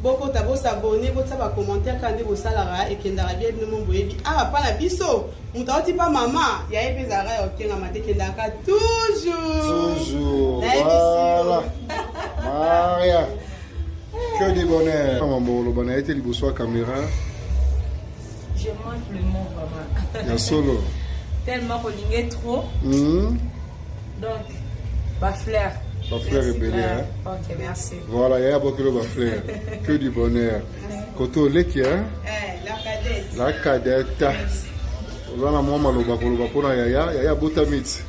Boko tabo s'abonner, boko ça va commenter quand vous salara et qu'il n'arrive bien de mon boyebi. Ah, pas la biso. Mouta pas maman. Il y a une bizarre ok na mate qu'il daka toujours. Toujours. Voilà. Maria. Que du bonheur. Maman, le bonheur était le bonsoir caméra. Je manque le mot vraiment. Il y a solo. Tellement qu'on l'ingait trop. Donc, Bafleur. Bafleur est belé, hein? Ok, merci. Voilà, il y a beaucoup de Bafleur. Que du bonheur. Koto Leki, hein? La cadette. La cadette. Vous avez un moment pour la Yaya. Yaya Botamit.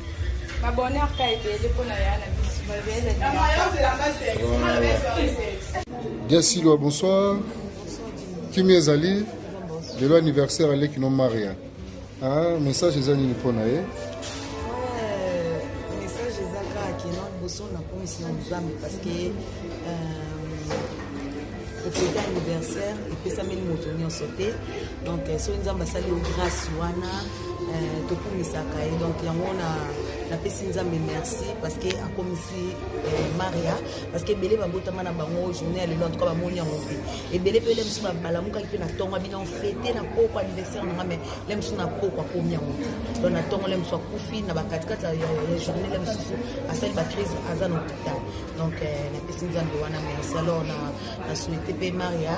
Ma bonheur qui a été pour la Yaya. Gassilo, bonsoir. Kimi Ezali. De l'anniversaire à l'Ekino Maria. Ah, message des amis pour naïe. Message des amis qui n'ont pas besoin de commission de parce que au fêter anniversaire et puis ça met le motonnier en sauté. Donc, si on a passé au grâce wana, tout pour misaka et donc il y a la personne me merci parce que a comme ici Maria parce que belé ba botama na bango journée à l'autre comme amoni en fait et belé pele msu ba balamuka qui na tonga bina fêter na poko anniversaire na mais lem su na poko ko mi en fait donc na tonga lem su kufi na ba katikata ya journée lem su asali ba crise azan hôpital donc la personne de wana merci alors na souhaiter pe Maria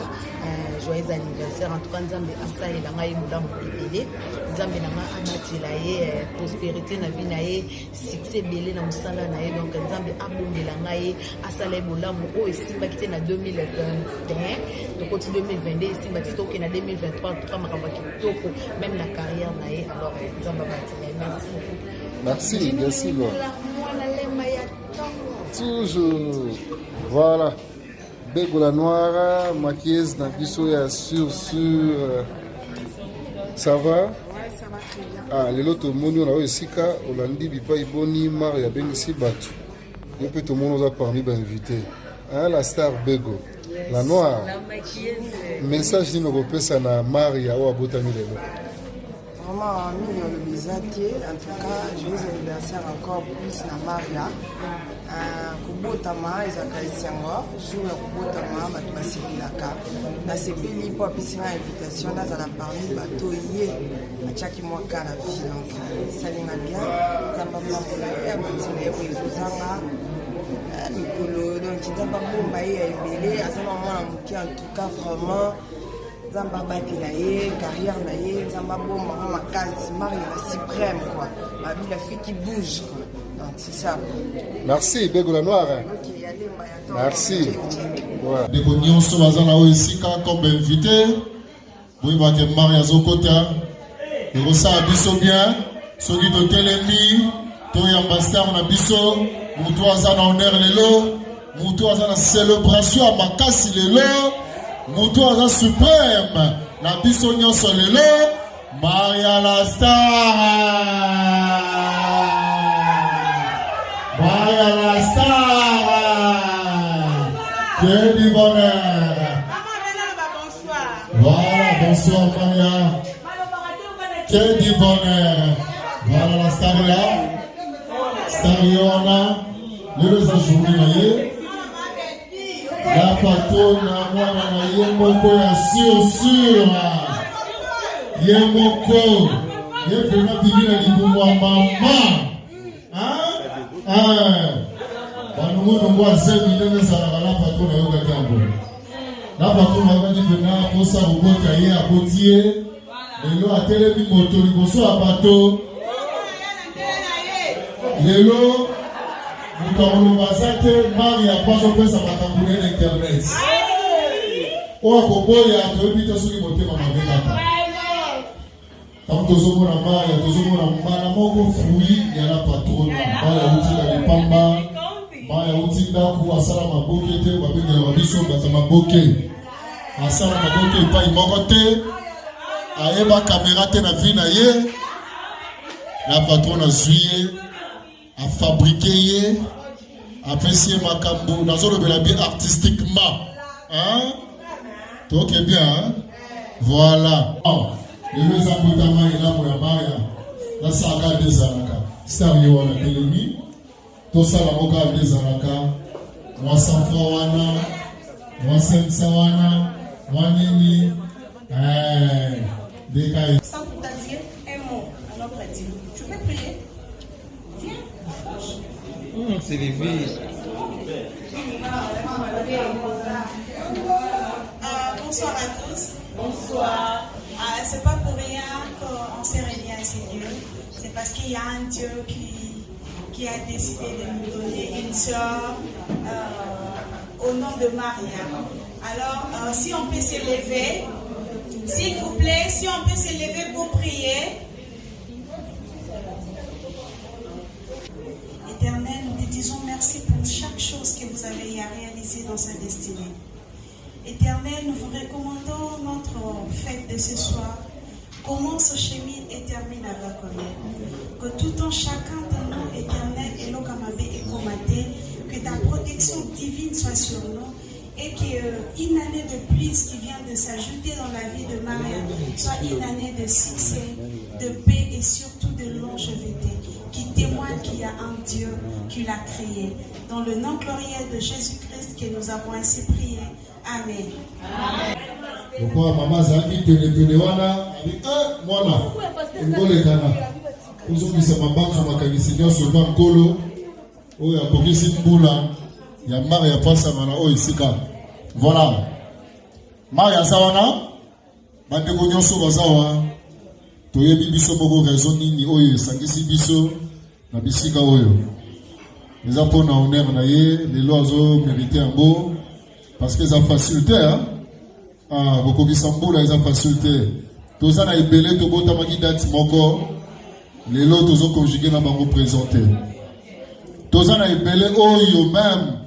joyeux anniversaire en tout cas nzambe asali la ngai mulamu belé nzambe na ma amatila ye prospérité na vie na ye succès belé na musala na ye donc nzambe abondela ngai asala bolamu o esimba kite na 2021 donc au 2022 esimba kite ok na 2023 tout comme makambo kitoko même la carrière na ye alors nzambe abatila merci merci toujours voilà Bego la noire maquilleuse na biso ya sur ça va? Ah, les autres moni on a aussi ka Olandi bipa iboni Maria bengisi batu. Et puis tout le monde nous a parmi d'inviter. Hein, la star Bego, la noire. La maquilleuse. Message ni noko ça na Maria ou abotami lelo. Vraiment, le bizatier, en tout cas, joyeux anniversaire encore plus na Maria. Kubotama, Isaka Isengo, jour à Kubotama, Batma Sibilaka. La Sibili, pour appuyer l'invitation, là, ça a parlé de bateau hier, à chaque mois qu'à la vie. Donc, ça l'est bien. Ça m'a fait un petit peu de Zanga. Nicolo, donc, il n'a pas bon bailler à Ibélé. À ce moment-là, en tout cas, vraiment. Zamba Batilaye, carrière naïe, Zamba Bon, ma case, Marie la suprême, quoi. Ma vie, la fille qui bouge, quoi. Donc, c'est ça, quoi. Merci, Bego la Noire. Ok, allez, merci. Des cognons sont là ici comme invité. Vous voyez que Marie a son côté. Et vous savez, biso bien. Ceux qui ont télémi, tous les ambassadeurs, on a biso. Moutou Azana honneur les lots. Moutou Azana célébration à ma casse les lots. Moutou Azana suprême. La biso nyon sur les lots. Maria la star. Maria la star. Que du bonheur. Voilà, bonsoir Maria. Que du bonheur. Voilà la star là. Star Yona. Le journée la patronne à moi na yemoko ya sûr. Yemoko. Yefema bibina libumu wa mama. Banungu ngwa zebi nene salaka la patronne ya yoga kambo. La patronne ya yoga pena posa ubota ye abotie. Lelo atelemi moto liboso ya bato. Lelo Mutawulubazate Maria kwazo pesa makambu na internet. Owa koboya toyebita soki motema mabekaka. Tanto tozomona Maria tozomona mbala moko fui ya la patrona. Maria utika lipamba. Maria utika ku asala maboke te babenge ya biso bata maboke. Asala maboke epai moko te. Ayeba kamera te na vie na ye. La patrona zuye. À fabriquer, à apprécier ma cambo, dans le bien artistiquement. Hein? Tout est bien, hein? Voilà. Le deux aboutaments est là pour la Maria. La saga des Araka. Stario à la télémie. Tout ça, la moka des Araka. Moi, sans Fawana. Sawana, Wanini, Dekaï. Sans pour te dire un mot à notre Dieu. Tu peux prier? Viens. C'est les filles. Bonsoir à tous. Bonsoir. C'est pas pour rien qu'on s'est réunis à ces lieux. C'est parce qu'il y a un Dieu qui a décidé de nous donner une sœur au nom de Maria. Alors, si on peut s'élever, s'il vous plaît, si on peut s'élever pour prier. Éternel, nous te disons merci pour chaque chose que vous avez à réaliser dans sa destinée. Éternel, nous vous recommandons notre fête de ce soir. Commence, chemine et termine avec nous. Que tout en chacun de nous, éternel, et l'Okamabé et Komate, que ta protection divine soit sur nous et qu'une année de plus qui vient de s'ajouter dans la vie de Maria soit une année de succès, de paix et surtout de longévité, qui témoigne qu'il y a un Dieu qui l'a créé. Dans le nom glorieux de Jésus-Christ que nous avons ainsi prié. Amen. Pourquoi maman Zaki Telewana Mwana Ngolekana Uzumisa mabanzo makanisinya soba nkolo oya kokisi mbula ya mari ya pasa mana o isika. Voilà. Maria Sawana bandeko nyonso bazawa toyebi biso moko raison nini oyo esangisi biso na bisika oyo. Eza pona honneur na ye lelo azo mériter yango parce que ça facilité hein. Ah, beaucoup qui s'emboulent, ils ont facilité. Tout ça, il y a belé, tout le monde a dit date moko. Les lots, tous ont conjugué dans le présenté. Tout ça, il y a belé, oh, yo même.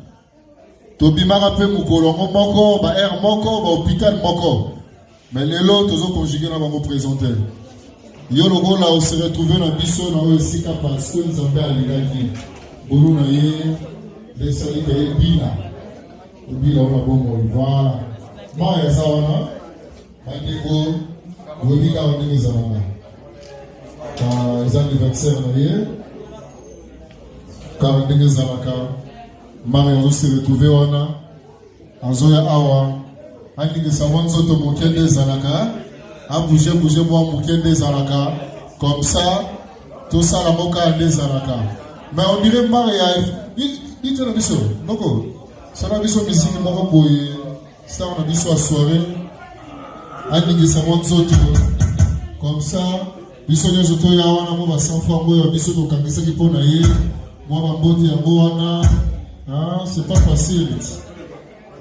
Tout le monde a fait moukolongo moko, ba air moko, ba hôpital moko. Mais les lots, tous ont conjugué dans le présenté. Yo le gars là, on s'est retrouvé dans le biseau, dans le sika parce que nous avons fait à l'égalité. Boulou na ye, des salis de Bina. Bina, on a bon mot, voilà. Maria Sawana, Bandeko, Wodika Wodini Zamana. Les anniversaires d'ailleurs, car Wodini Zamaka, Maria s'est retrouvée wana, Azoya Awa, Andiki Sawan Soto Mukende Zalaka, a bougé moi Mukende Zalaka, comme ça, tout ça la moka Ande Zalaka. Mais on dirait Maria, il te l'a dit ça, non quoi? Ça l'a dit ça, mais si nous m'avons boyé. Ça, on a dit sur la soirée, comme ça, nous sommes tous les gens qui ont 100 fois, nous sommes tous les gens qui ont c'est pas facile.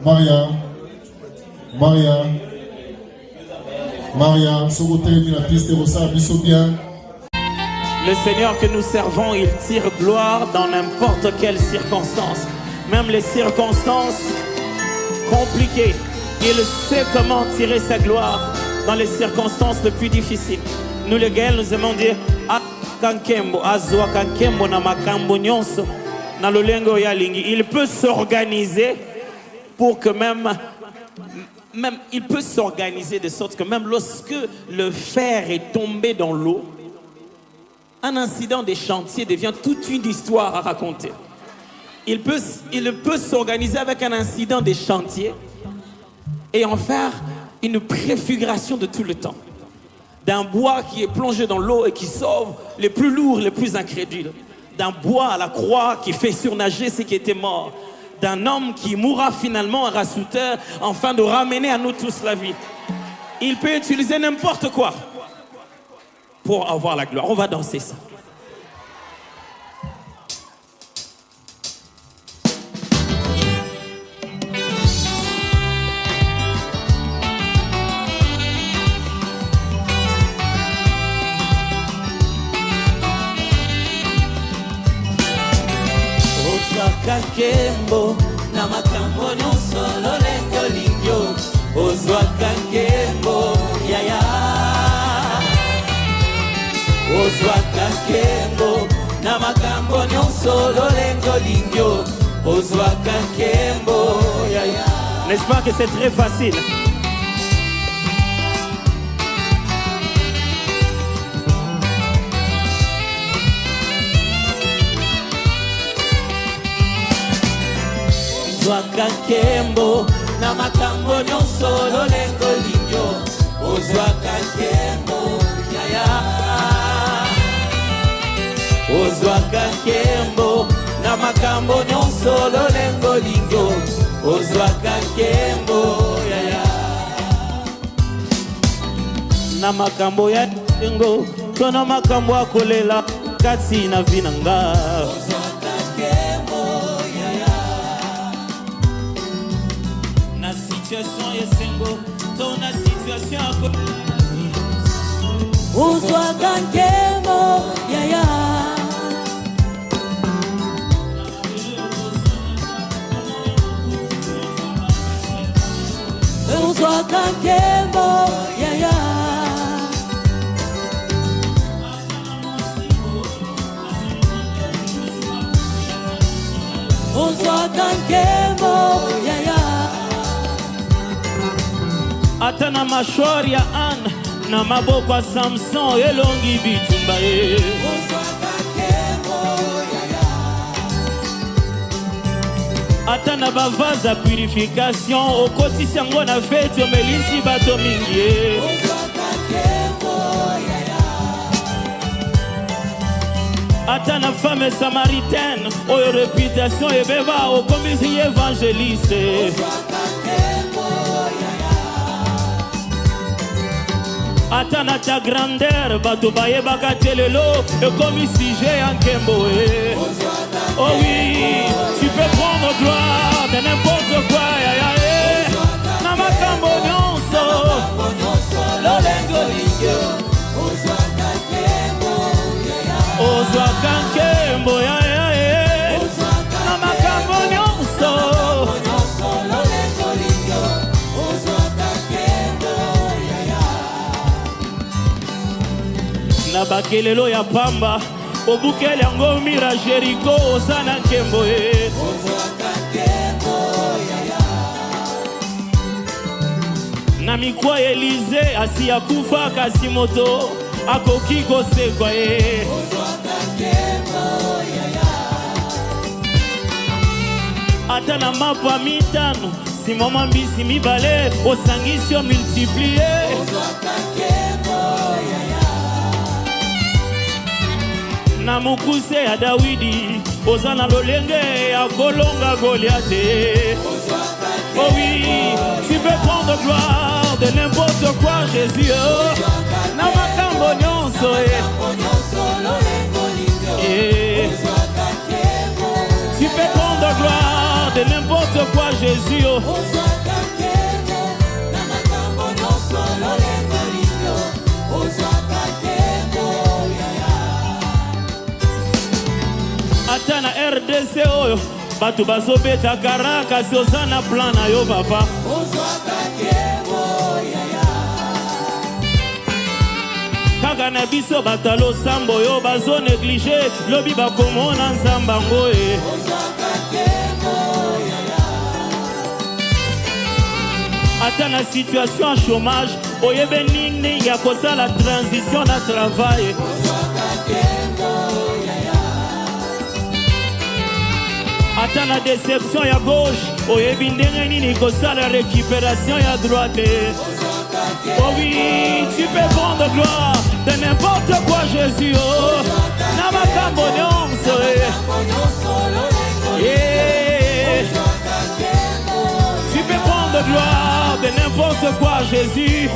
Maria, si vous terminez la piste, vous savez bien. Le Seigneur que nous servons, il tire gloire dans n'importe quelle circonstance, même les circonstances compliqué. Il sait comment tirer sa gloire dans les circonstances les plus difficiles. Nous les gars, nous aimons dire il peut s'organiser pour que même il peut s'organiser de sorte que même lorsque le fer est tombé dans l'eau, un incident des chantiers devient toute une histoire à raconter. Il peut s'organiser avec un incident des chantiers et en faire une préfiguration de tout le temps. D'un bois qui est plongé dans l'eau et qui sauve les plus lourds, les plus incrédules. D'un bois à la croix qui fait surnager ceux qui étaient morts. D'un homme qui mourra finalement à Rassouter afin de ramener à nous tous la vie. Il peut utiliser n'importe quoi pour avoir la gloire. On va danser ça. Kakembo na makambo nyonso lolenge olingio ozwa kakembo yaya ozwa kakembo na makambo nyonso lolenge olingio ozwa kakembo yaya. N'est-ce pas que c'est très facile? Ozwa kakembo na makambo nyonso lolengo linyo ozwaka nkembo yaya ozwaka nkembo na makambo nyonso lolengo linyo ozwaka nkembo yaya na makambo ya lingo to na makambo akolela kati na vinanga ozwaka nkembo yaya na situation yesengo to na situation akolela ozwaka nkembo yaya ozwaka nkembo yaya ozwaka nkembo yaya ata na mashori ya Anne na maboko ya Samson elongi bitumba ye ozwaka nkembo yaya ata na bavase ya purification okotisi yango na feti omelisi bato mingi ye ozwaka nkembo yaya ata na femme samaritaine oyo réputation ebeba okomisi ye évangéliste ozwaka nkembo yaya ata na ta grandeur bato bayebaka te lelo ekomi sujet ya nkembo e oh oui tu peux prendre gloire de n'importe quoi yaya e na makambo nyonso lolengo lingyo ozwaka nkembo yaya ozwaka nkembo yaya e na makambo nyonso lolengo lingyo ozwaka nkembo yaya na bakelelo ya pamba obukeli yango mira Jericho oza na nkembo e ozwaka nkembo yaya na mikwa Elize asi akufa kasi moto akoki kosekwa ye ozwaka nkembo yaya ata na mapa mitano simoma mbisi mibale osangisi o multiplie ozwaka nkembo yaya na mukuse ya Dawidi oza na lolenge ya kolonga Goliath oh oui tu peux prendre gloire de n'importe quoi Jésus na makambo nyonso tu peux prendre gloire de n'importe quoi Jésus na makambo nyonso lolengo linyo ozwaka nkembo ata na RDC oyo bato bazobeta karaka si oza na plan na yo papa ozwaka nkembo yaya kaka na biso bato losambo oyo bazonéglige lobi bakomona nzamba ngo e ozwaka nkembo yaya ata na situation ya chômage oyebe nini ya kosala transition na travail ozwaka nkembo ata na déception ya gauche oyebi ndenge nini kosala récupération ya droite oh oui tu peux prendre gloire de n'importe quoi Jésus na makambo nyonso tu peux prendre gloire de n'importe quoi Jésus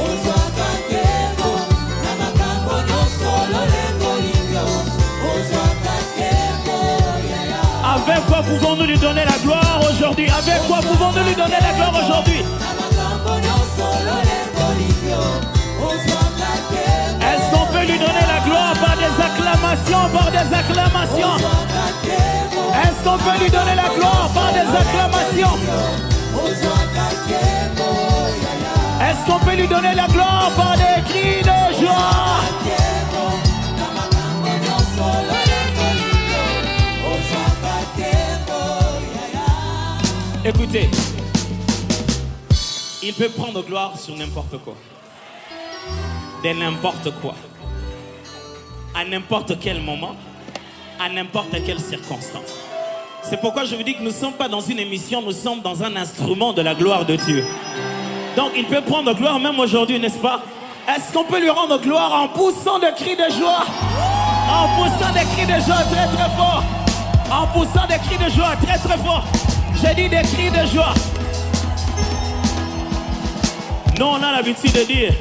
na makambo nyonso lolengo linyo ozwaka nkembo avec quoi pouvons-nous lui donner la gloire aujourd'hui? Avec quoi pouvons-nous lui donner la gloire aujourd'hui? Est-ce qu'on peut lui donner la gloire par des acclamations, par des acclamations? Est-ce qu'on peut lui donner la gloire par des acclamations? Est-ce qu'on peut lui donner la gloire par des cris de joie? Écoutez, il peut prendre gloire sur n'importe quoi, de n'importe quoi, à n'importe quel moment, à n'importe quelle circonstance. C'est pourquoi je vous dis que nous ne sommes pas dans une émission, nous sommes dans un instrument de la gloire de Dieu. Donc il peut prendre gloire même aujourd'hui, n'est-ce pas? Est-ce qu'on peut lui rendre gloire en poussant des cris de joie? En poussant des cris de joie très très fort. En poussant des cris de joie très très fort. J'ai dit des cris de joie. Nous on a l'habitude de dire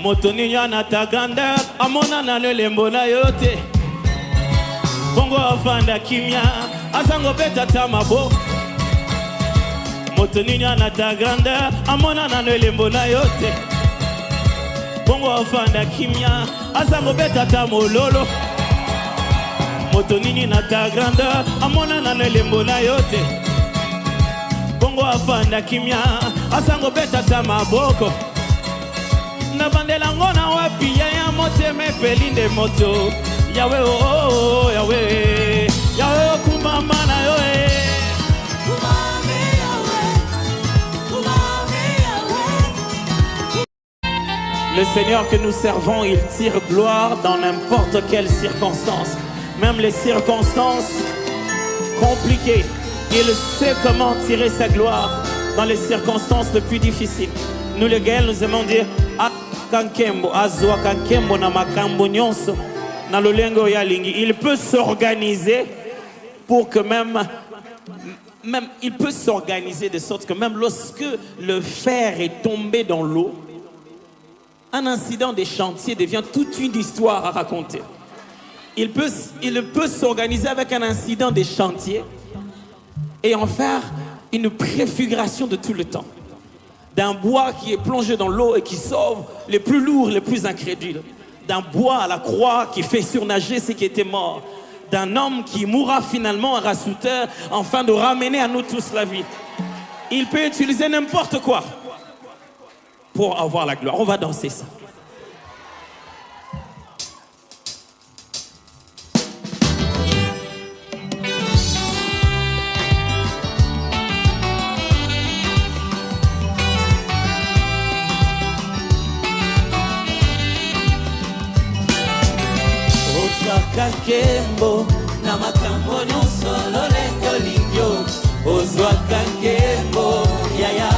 Motoni yana ta grandeur, amona na le lembo na yote. Bongo afanda kimia, azango beta tamabo. Motoni yana ta grandeur, amona na le lembo na yote. Bongo afanda kimia, azango beta tamololo. Motoni na ta grandeur, amona na le lembo na yote. Bongo afanda kimia, azango beta tamaboko. Na bandela ngona wapi ya moteme pelinde moto. Yahweh oh Yahweh, Yahweh kumama na yo Le Seigneur que nous servons, il tire gloire dans n'importe quelle circonstance. Même les circonstances compliquées, il sait comment tirer sa gloire dans les circonstances les plus difficiles. Nous les Gaëls, nous aimons dire il peut s'organiser pour que même il peut s'organiser de sorte que même lorsque le fer est tombé dans l'eau, un incident des chantiers devient toute une histoire à raconter. Il peut s'organiser avec un incident des chantiers et en faire une préfiguration de tout le temps. D'un bois qui est plongé dans l'eau et qui sauve les plus lourds, les plus incrédules. D'un bois à la croix qui fait surnager ceux qui étaient morts. D'un homme qui mourra finalement à Rassouter, afin de ramener à nous tous la vie. Il peut utiliser n'importe quoi pour avoir la gloire. On va danser ça. Kembo na makambo nyonso lolenge lingyo ozwaka nkembo yaya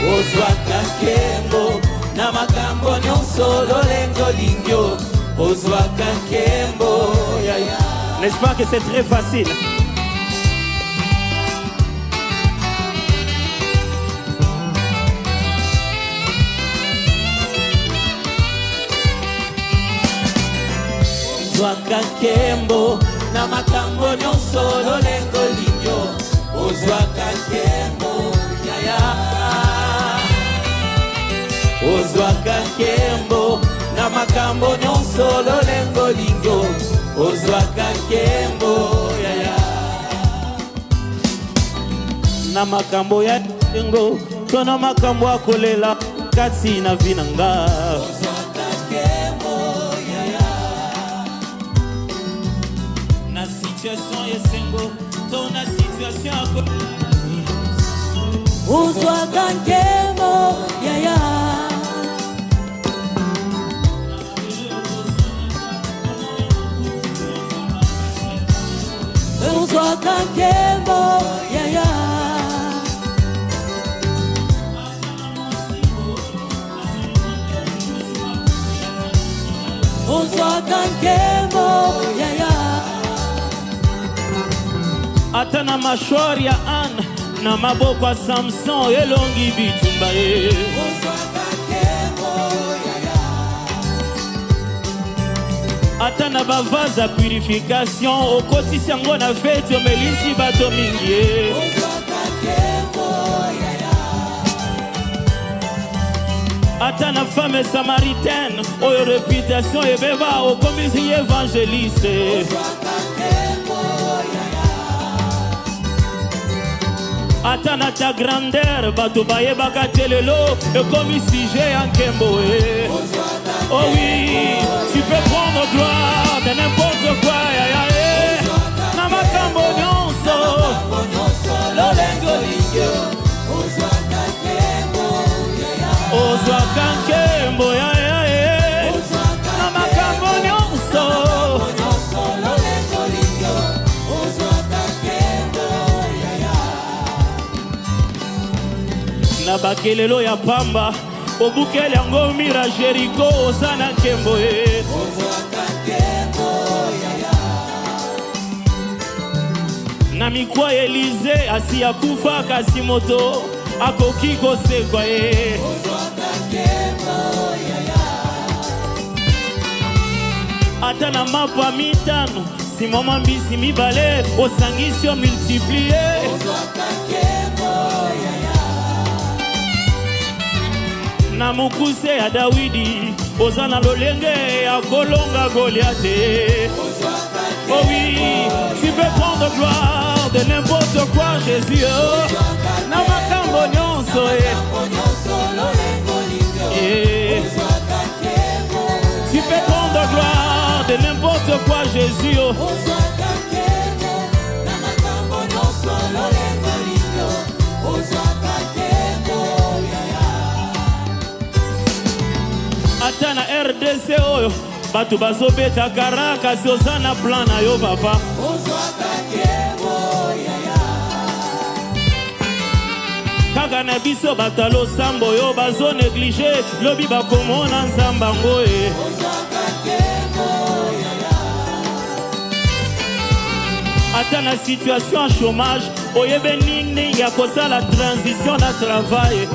ozwaka nkembo na makambo nyonso lolenge lingyo ozwaka nkembo yaya. N'est-ce pas que c'est très facile? Ozwaka nkembo na makambo nyonso lolenge lingyo ozwaka nkembo yaya ozwaka nkembo na makambo nyonso lolenge lingyo ozwaka nkembo yaya na makambo ya ngo to na makambo akolela kati na vinanga situation yesengo tona situation uzwaka nkembo yaya uzwaka nkembo yaya uzwaka nkembo yaya ata na mashwari ya Anne na maboko ya Samson elongi bitumba ye ata na bavase ya purification okotisi yango na feti omelisi bato mingi ye ata na femme samaritaine oyo réputation ebeba okomisi ye évangéliste ata na ta grandeur bato bayebaka te lelo ekomi sujet ya nkembo e. Oh oui, tu peux prendre gloire de n'importe quoi yaya na makambo nyonso lolenge lingyo ozwaka nkembo yaya na makambo nyonso na bakelelo ya pamba obukele yango mira Jericho osana nkembo e na mikwa Elize asi akufa kasi moto akoki kosekwa e ata na mapa mitano si mama mbisi mibale osangisi o multiplier na mukuse ya Dawidi oza na lolenge ya kolonga Goliath. Oh oui, tu peux prendre gloire de n'importe quoi Jésus. Na makambo nyonso tu peux prendre gloire de n'importe quoi Jésus. Ata na RDC oyo batu bazobeta karaka siozana plan na yo papa kaka na biso batalo sambo yo bazo néglige lobi bakomona nzambango e ata na situation ya chômage oyebe nini ya kosala transition na travail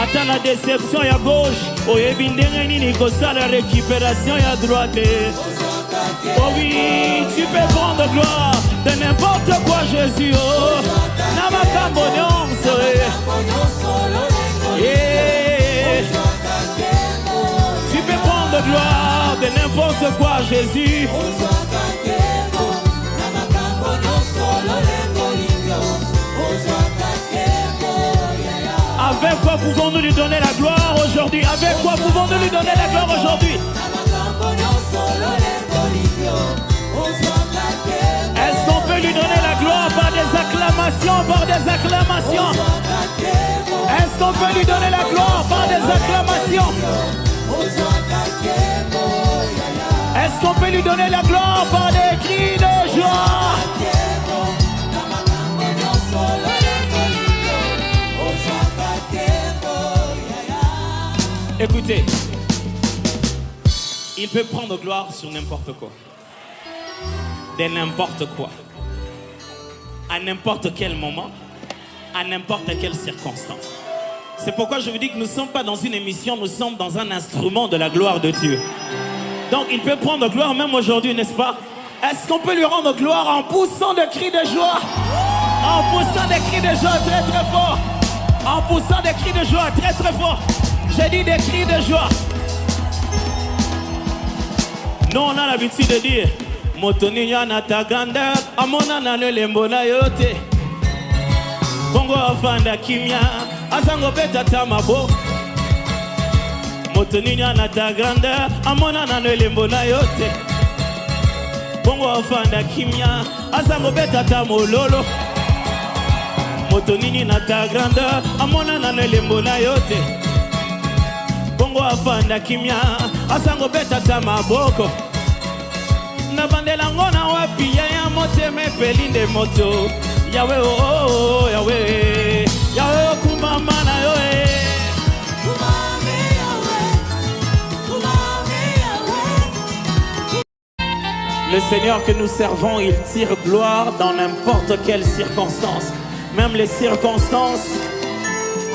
ata na déception ya gauche oyebi ndenge nini kosala récupération ya droite. Oh oui, tu peux prendre gloire de n'importe quoi Jésus. Oh, na makambo nyonso tu peux prendre gloire de n'importe quoi Jésus. Avec quoi pouvons-nous lui donner la gloire aujourd'hui? Avec quoi pouvons-nous lui donner la gloire aujourd'hui? Est-ce qu'on peut lui donner la gloire par des acclamations, par des acclamations? Est-ce qu'on peut lui donner la gloire par des acclamations? Est-ce qu'on peut lui donner la gloire par des cris de joie? Écoutez, il peut prendre gloire sur n'importe quoi, de n'importe quoi, à n'importe quel moment, à n'importe quelle circonstance. C'est pourquoi je vous dis que nous ne sommes pas dans une émission, nous sommes dans un instrument de la gloire de Dieu. Donc il peut prendre gloire même aujourd'hui, n'est-ce pas? Est-ce qu'on peut lui rendre gloire en poussant des cris de joie? En poussant des cris de joie très très fort. En poussant des cris de joie très très fort. J'ai dit des cris de joie. Nous on a l'habitude de dire Motoni yana ta grandeur amona na lembo na yote Bongo afanda kimia azango beta tamabo Motoni yana ta grandeur amona na lembo na yote Bongo afanda kimia azango beta tamololo Motoni na ta grandeur amona na lembo na yote Bongo afanda kimia asango beta tamaboko na bandela ngona wapi ya moteme pelinde moto yawe oh yawe yawe kumama na yo Le Seigneur que nous servons, il tire gloire dans n'importe quelle circonstance, même les circonstances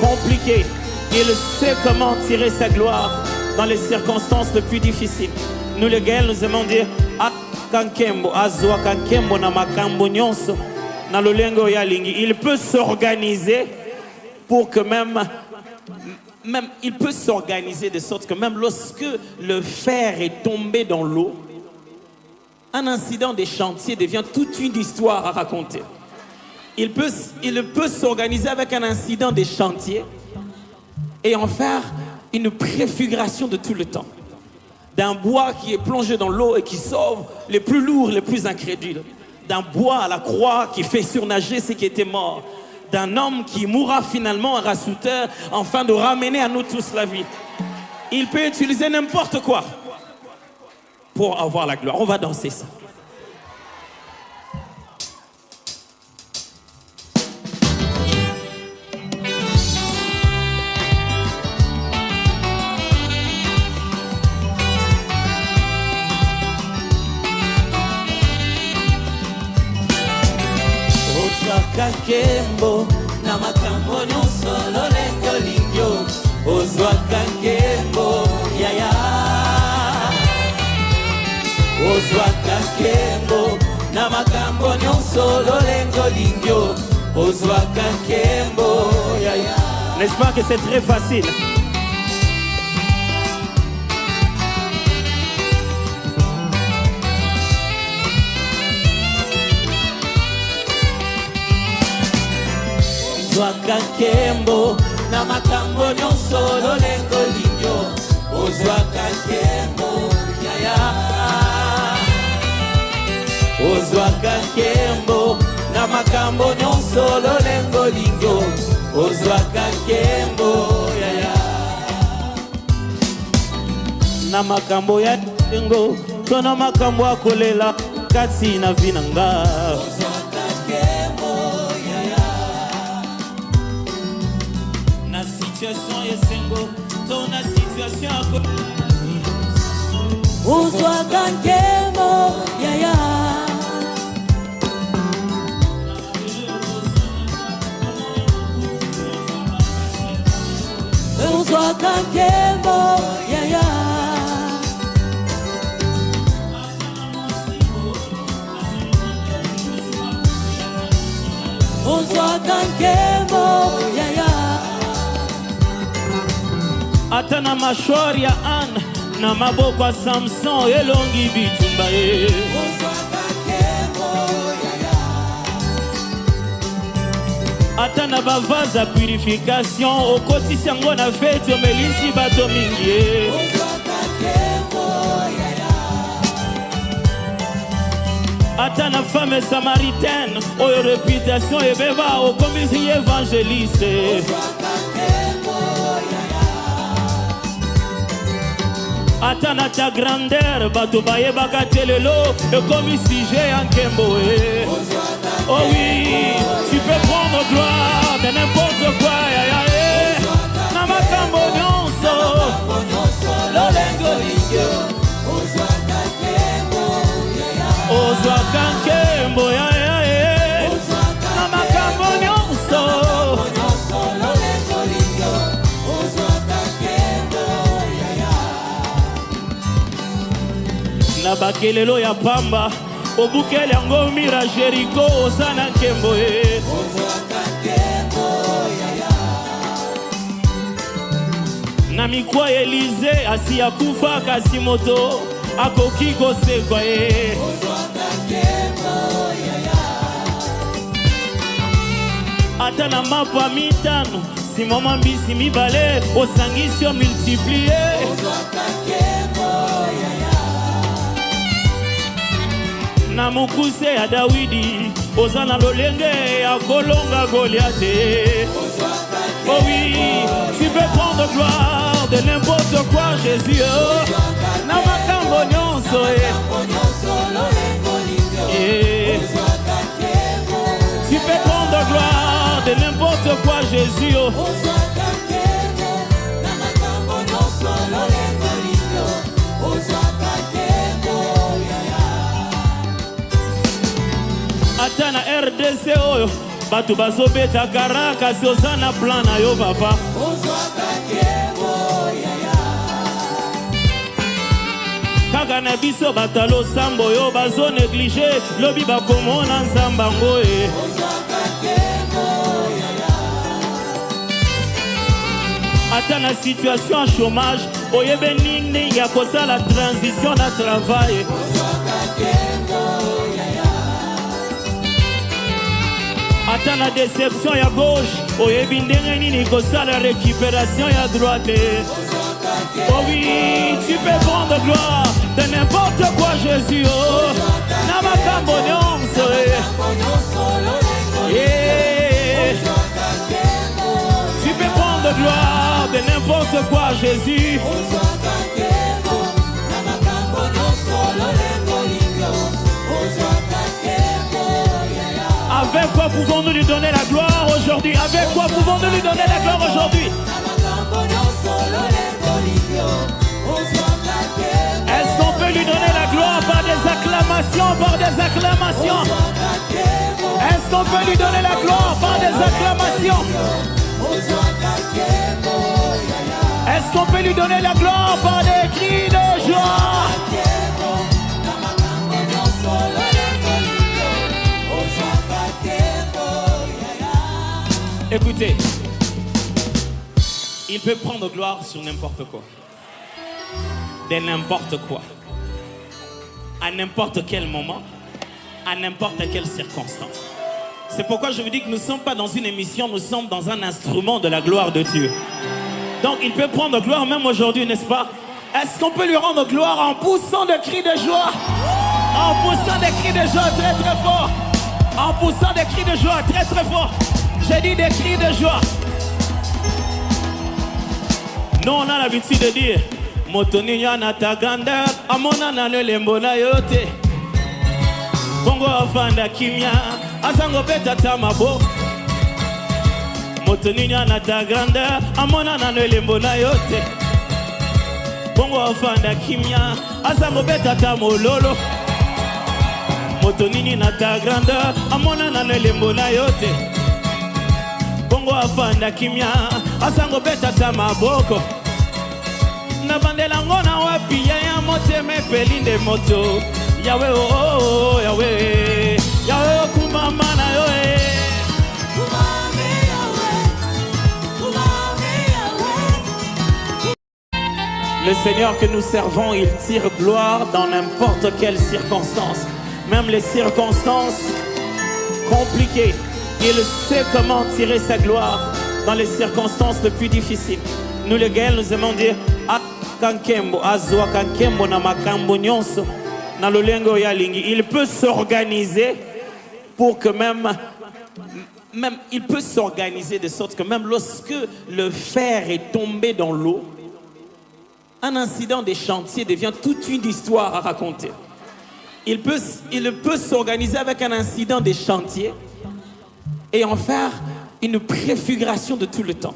compliquées. Il sait comment tirer sa gloire dans les circonstances les plus difficiles. Nous les Gaëls, nous aimons dire Akankembo, Azwa Kankembo na makambo nyonso na lolengo ya lingi. Il peut s'organiser pour que même il peut s'organiser de sorte que même lorsque le fer est tombé dans l'eau, un incident des chantiers devient toute une histoire à raconter. Il peut s'organiser avec un incident des chantiers et en faire une préfiguration de tout le temps. D'un bois qui est plongé dans l'eau et qui sauve les plus lourds, les plus incrédules. D'un bois à la croix qui fait surnager ceux qui étaient morts. D'un homme qui mourra finalement un rassouteur afin de ramener à nous tous la vie. Il peut utiliser n'importe quoi pour avoir la gloire. On va danser ça. ozwaka nkembo na makambo nyonso lolenge olingio ozwaka nkembo yaya ozwaka nkembo na makambo nyonso lolenge olingio ozwaka nkembo yaya. N'est-ce pas que c'est très facile? ozwaka nkembo na makambo nyonso lolenge olingio ozwaka nkembo yaya ozwaka nkembo na makambo nyonso lolenge olingio ozwaka nkembo yaya na makambo ya tengo to na makambo akolela kati na vinanga ozwaka nkembo yaya na situation yesengo to na situation akolela ozwaka nkembo yaya ozwaka nkembo yaya ozwaka nkembo yaya ata na mashwari ya Anne na maboko ya Samson elongi bitumba ye ozwaka nkembo yaya ata na bavaze ya purification okotisi yango na feti omelisi bato mingi ye ozwaka nkembo yaya ata na femme samaritaine oyo réputation ebeba okomisi ye évangéliste ozwaka nkembo yaya ata na ta grandeur bato bayebaka te lelo ekomi sujet ya nkembo e oh oui tu peux prendre gloire de n'importe quoi yaya e na makambo nyonso lolenge olingio ozwaka nkembo yaya ozwaka nkembo yaya e na makambo nyonso lolenge olingio ozwaka nkembo yaya na bakelelo ya pamba obukeli yango mira Jericho oza na nkembo e ozwaka nkembo yaya na mikwa Elize asi akufa kasi moto akoki kosekwa ye ozwaka nkembo yaya ata na mapa mitano simoma mbisi mibale osangisi yo multiplie ozwaka nkembo yaya na mokuse ya Dawidi oza na lolenge ya kolonga Goliath oh oui tu peux prendre gloire de n'importe quoi Jésus na makambo nyonso tu peux prendre gloire de n'importe quoi Jésus ata na RDC oyo bato bazobeta karaka si oza na plan na yo papa kaka na biso bato losambo oyo bazo néglige lobi bakomona nzambango e ata na situation ya chômage oyebe nini ya kosala transition na travail ata na déception ya gauche oyebi ndenge nini kosala récupération ya droite oh oui tu peux prendre gloire de n'importe quoi Jésus oh na makambo nyonso tu peux prendre gloire de n'importe quoi Jésus avec quoi pouvons-nous lui donner la gloire aujourd'hui? Avec quoi pouvons-nous lui donner la gloire aujourd'hui? Est-ce qu'on peut lui donner la gloire par des acclamations? Par des acclamations? Est-ce qu'on peut lui donner la gloire par des acclamations? Est-ce qu'on peut lui donner la gloire par des cris de joie? Écoutez, il peut prendre gloire sur n'importe quoi, de n'importe quoi, à n'importe quel moment, à n'importe quelle circonstance. C'est pourquoi je vous dis que nous ne sommes pas dans une émission, nous sommes dans un instrument de la gloire de Dieu. Donc il peut prendre gloire même aujourd'hui, n'est-ce pas? Est-ce qu'on peut lui rendre gloire en poussant des cris de joie? En poussant des cris de joie très très fort. En poussant des cris de joie très très fort. J'ai dit des cris de joie. Nous on a l'habitude de dire Motoni yana ta grandeur, amona na le lembo na yote. Bongo afanda kimia, asango beta tamabo. Motoni yana ta grandeur, amona na le lembo na yote. Bongo afanda kimia, asango beta tamololo. Motoni na ta grandeur, amona na le lembo na yote. Bongo afanda kimia, asango beta tamaboko. Na bandela ngona wapi ya mote me pelinde moto. Yahweh oh Yahweh, Yahweh kumama na yo Le Seigneur que nous servons, il tire gloire dans n'importe quelle circonstance, même les circonstances compliquées. Il sait comment tirer sa gloire dans les circonstances les plus difficiles. Nous les Gaëls, nous aimons dire Kankembo, Azwa Kankembo na makambo nyonso na lolengo ya lingi. Il peut s'organiser pour que même il peut s'organiser de sorte que même lorsque le fer est tombé dans l'eau, un incident des chantiers devient toute une histoire à raconter. Il peut s'organiser avec un incident des chantiers et en faire une préfiguration de tout le temps.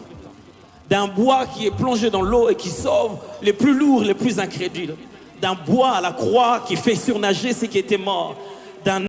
D'un bois qui est plongé dans l'eau et qui sauve les plus lourds, les plus incrédules. D'un bois à la croix qui fait surnager ceux qui étaient morts.